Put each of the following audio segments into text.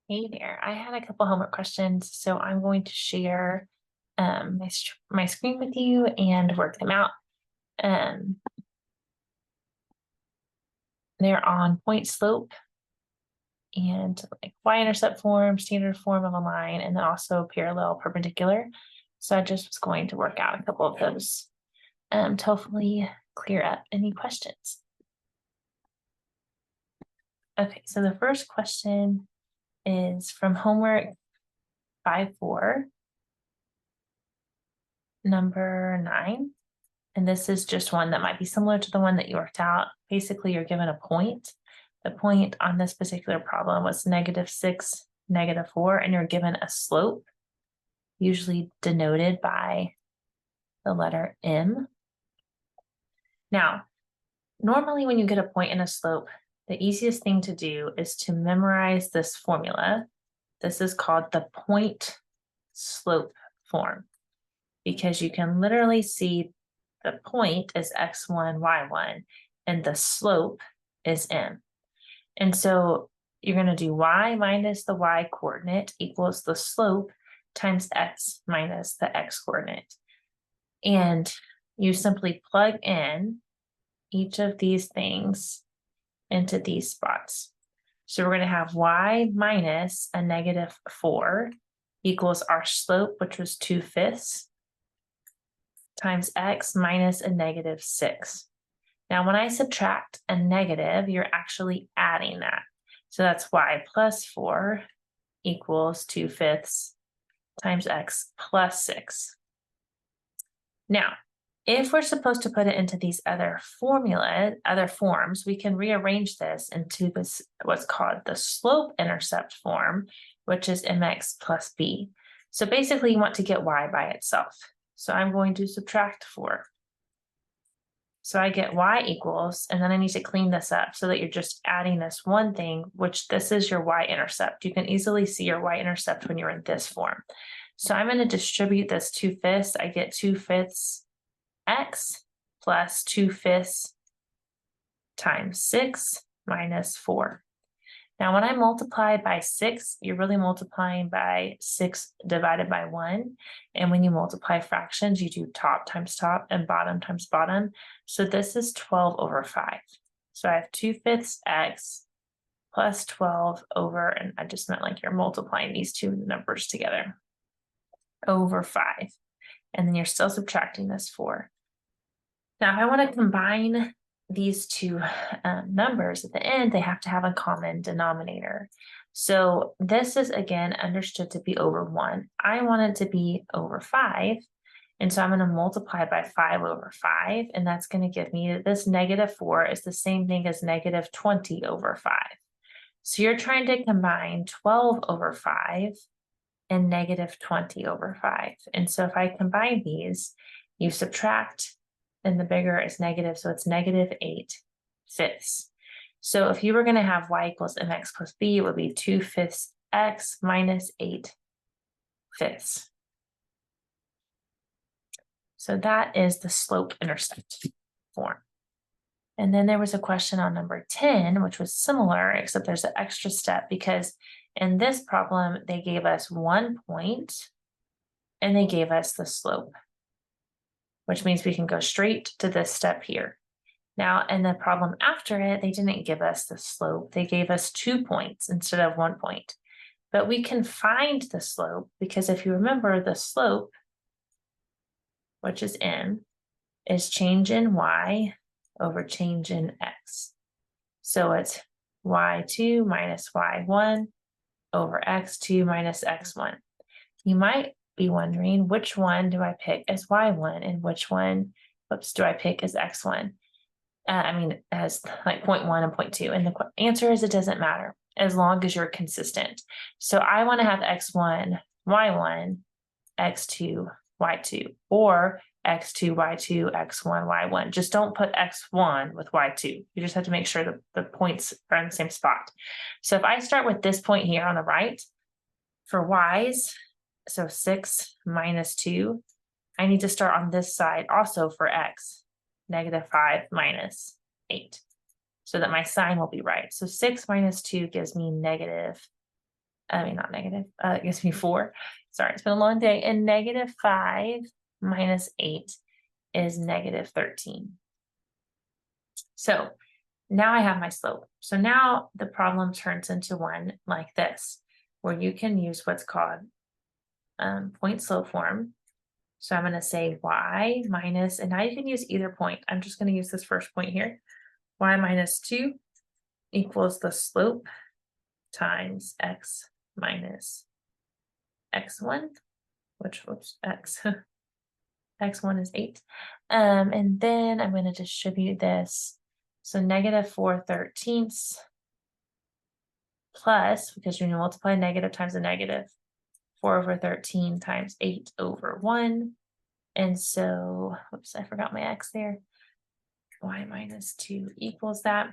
Hey there, I had a couple homework questions, so I'm going to share my screen with you and work them out. Um, they're on point slope and like y-intercept form, standard form of a line, and then also parallel perpendicular. So I just was going to work out a couple of those to hopefully clear up any questions. Okay, so the first question is from homework 5-4, number 9. And this is just one that might be similar to the one that you worked out. Basically, you're given a point. The point on this particular problem was -6, -4, and you're given a slope, usually denoted by the letter M. Now, normally when you get a point and a slope, the easiest thing to do is to memorize this formula. This is called the point slope form, because you can literally see the point is x1, y1, and the slope is m. And so you're going to do y minus the y coordinate equals the slope times x minus the x coordinate. And you simply plug in each of these things into these spots. So we're going to have y minus a -4 equals our slope, which was 2/5, times x minus a -6. Now, when I subtract a negative, you're actually adding that. So that's y plus 4 equals 2/5 times x plus 6. Now, if we're supposed to put it into these other forms, we can rearrange this into this what's called the slope intercept form, which is mx plus b. So basically, you want to get y by itself. So I'm going to subtract 4. So I get y equals, and then I need to clean this up so that you're just adding this one thing, which this is your y-intercept. You can easily see your y-intercept when you're in this form. So I'm going to distribute this 2/5. I get 2/5 x plus 2/5 times 6 minus 4. Now, when I multiply by 6, you're really multiplying by 6 divided by 1. And when you multiply fractions, you do top times top and bottom times bottom. So this is 12/5. So I have 2/5 x plus 12 over, and I just meant like you're multiplying these two numbers together, over 5. And then you're still subtracting this 4. Now, if I want to combine these two numbers at the end, they have to have a common denominator. So this is, again, understood to be over 1. I want it to be over 5. And so I'm going to multiply by 5/5. And that's going to give me this -4 is the same thing as -20/5. So you're trying to combine 12/5 and -20/5. And so if I combine these, you subtract, and the bigger is negative, so it's -8/5. So if you were going to have y equals mx plus b, it would be 2/5 x minus 8/5. So that is the slope intercept form. And then there was a question on number 10, which was similar, except there's an extra step, because in this problem, they gave us 1 point and they gave us the slope, which means we can go straight to this step here. Now, in the problem after it, they didn't give us the slope. They gave us 2 points instead of 1 point. But we can find the slope, because if you remember, the slope, which is m, is change in y over change in x. So it's y2 minus y1 over x2 minus x1. You might be wondering, which one do I pick as y1 and which one, do I pick as x1? As like 0.1 and 0.2. And the answer is it doesn't matter as long as you're consistent. So I want to have x1, y1, x2, y2, or x2, y2, x1, y1. Just don't put x1 with y2. You just have to make sure that the points are in the same spot. So if I start with this point here on the right, for y's, so 6 minus 2, I need to start on this side also for x, -5 minus 8, so that my sign will be right. So 6 minus 2 gives me I mean, not negative, it gives me 4. Sorry, it's been a long day. And negative 5 minus 8 is negative 13. So now I have my slope. So now the problem turns into one like this, where you can use what's called point slope form. So I'm going to say y minus, and now you can use either point. I'm just going to use this first point here. Y minus 2 equals the slope times x minus x1, which, whoops, x1 is 8. And then I'm going to distribute this. So negative 4/13 plus, because you multiply negative times a negative, 4/13 times 8/1. And so, whoops, I forgot my x there. Y minus 2 equals that.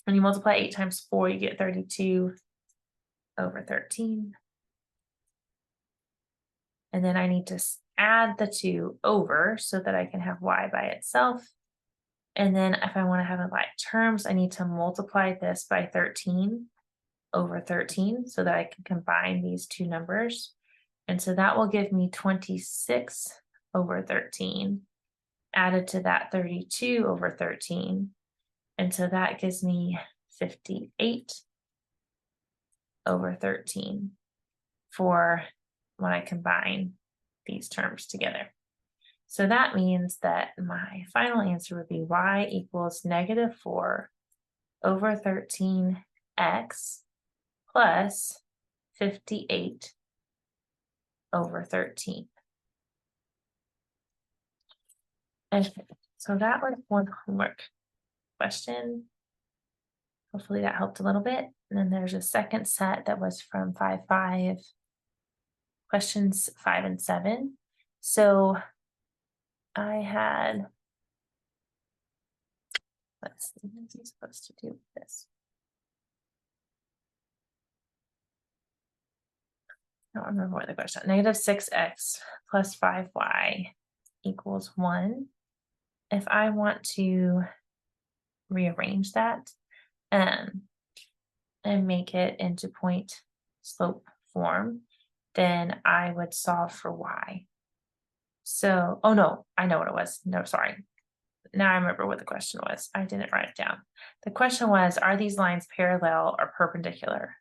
When you multiply 8 times 4, you get 32/13. And then I need to add the 2 over so that I can have y by itself. And then if I want to have it like terms, I need to multiply this by 13/13 so that I can combine these two numbers. And so that will give me 26/13 added to that 32/13. And so that gives me 58/13 for when I combine these terms together. So that means that my final answer would be y equals negative 4/13x plus 58/13. Okay, so that was one homework question. Hopefully that helped a little bit. And then there's a second set that was from 5-5, questions 5 and 7. So I had, let's see, what is he supposed to do with this? I don't remember what the question. Negative 6x plus 5y equals 1. If I want to rearrange that and make it into point slope form, then I would solve for y. So, oh no, I know what it was. No, sorry. Now I remember what the question was. I didn't write it down. The question was, are these lines parallel or perpendicular?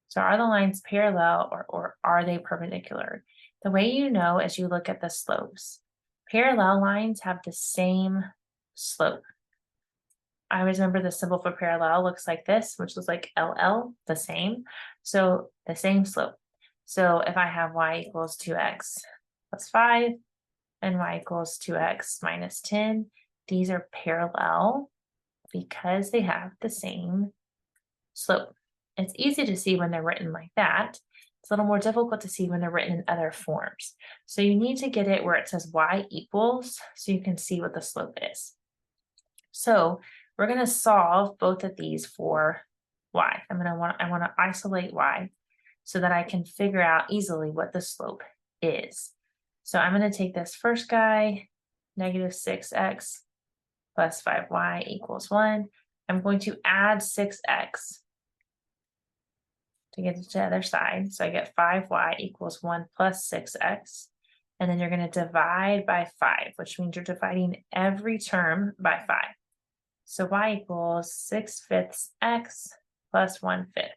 So are the lines parallel or are they perpendicular? The way you know is you look at the slopes. Parallel lines have the same slope. I always remember the symbol for parallel looks like this, which was like LL, the same. So the same slope. So if I have y equals 2x plus 5 and y equals 2x minus 10, these are parallel because they have the same slope. It's easy to see when they're written like that. It's a little more difficult to see when they're written in other forms. So you need to get it where it says y equals so you can see what the slope is. So we're going to solve both of these for y. I want to isolate y so that I can figure out easily what the slope is. So I'm going to take this first guy, negative 6x plus 5y equals 1. I'm going to add 6x to get to the other side. So I get 5y equals 1 plus 6x. And then you're going to divide by 5, which means you're dividing every term by 5. So y equals 6/5 x plus 1/5,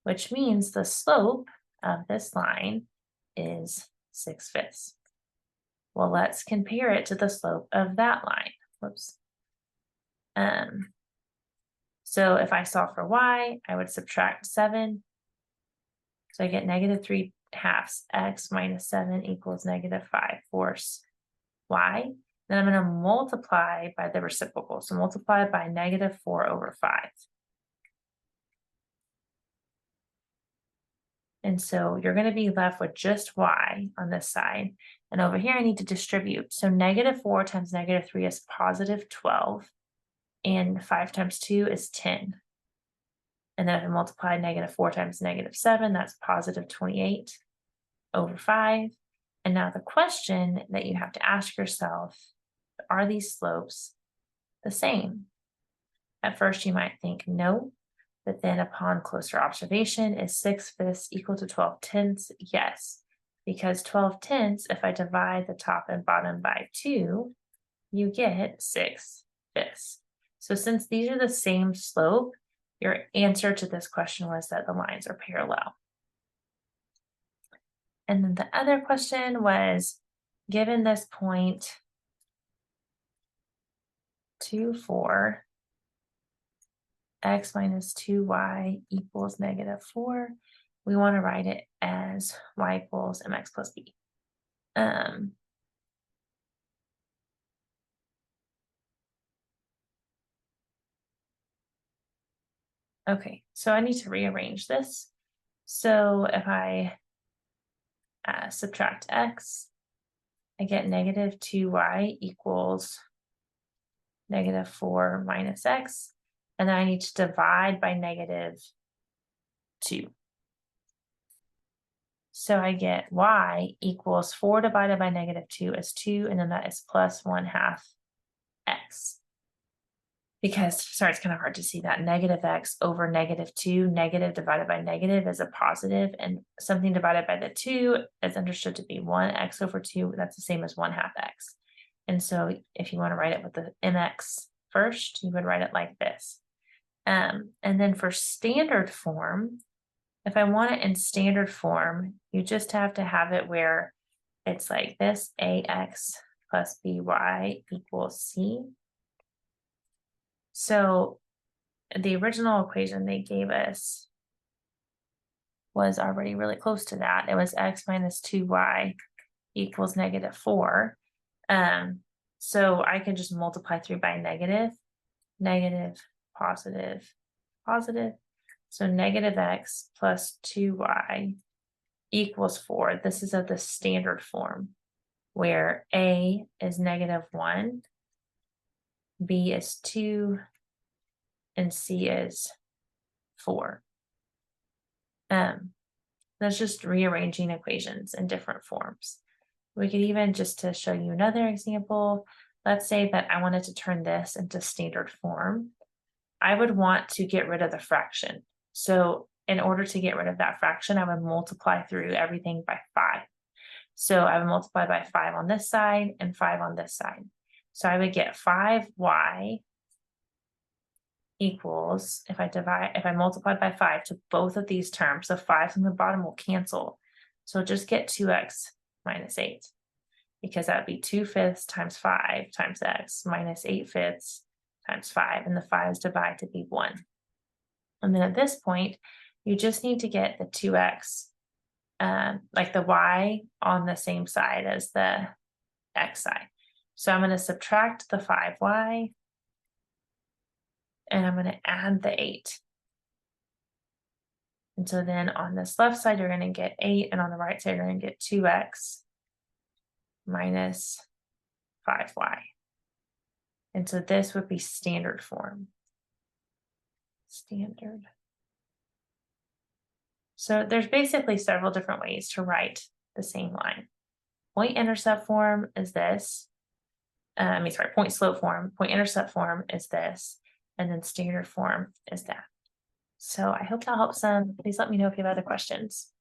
which means the slope of this line is 6/5. Well, let's compare it to the slope of that line. Whoops. So if I solve for y, I would subtract 7. So I get negative 3/2 x minus 7 equals negative 5/4 y. Then I'm going to multiply by the reciprocal. So multiply by negative 4/5. And so you're going to be left with just y on this side. And over here, I need to distribute. So negative 4 times negative 3 is positive 12. And 5 times 2 is 10. And then if I multiply negative 4 times negative 7, that's positive 28/5. And now the question that you have to ask yourself, are these slopes the same? At first you might think no, But then upon closer observation, is 6/5 equal to 12/10? Yes, because 12/10, if I divide the top and bottom by 2, you get 6/5. So since these are the same slope, your answer to this question was that the lines are parallel. And then the other question was, given this point 2, 4, x minus 2y equals -4, we want to write it as y equals mx plus b. Okay, so I need to rearrange this. So if I subtract x, I get -2y equals -4 minus x, and then I need to divide by -2. So I get y equals 4 divided by -2 is 2, and then that is plus 1/2 x. Because, sorry, it's kind of hard to see that -x over -2, negative divided by negative is a positive, and something divided by the 2 is understood to be 1x over 2. That's the same as 1/2 x. And so if you want to write it with the mx first, you would write it like this. And then for standard form, if I want it in standard form, you just have to have it where it's like this: ax plus by equals c. So the original equation they gave us was already really close to that. It was x minus 2y equals -4. So I can just multiply through by negative, positive, positive. So -x plus 2y equals 4. This is of the standard form, where a is -1, b is 2, and c is 4. That's just rearranging equations in different forms. We could even, just to show you another example, let's say that I wanted to turn this into standard form. I would want to get rid of the fraction. So in order to get rid of that fraction, I would multiply through everything by 5. So I would multiply by 5 on this side and 5 on this side. So I would get 5y equals, if I multiply by 5 to both of these terms, the 5s on the bottom will cancel. So just get 2x minus 8, because that would be 2/5 times 5 times x minus 8/5 times 5, and the 5s divide to be 1. And then at this point, you just need to get the 2x, like the y on the same side as the x side. So I'm going to subtract the 5y, and I'm going to add the 8. And so then on this left side, you're going to get 8, and on the right side, you're going to get 2x minus 5y. And so this would be standard form. Standard. So there's basically several different ways to write the same line. Point-intercept form is this. Point-slope form. Point-intercept form is this. And then standard form is that. So I hope that helps some. Please let me know if you have other questions.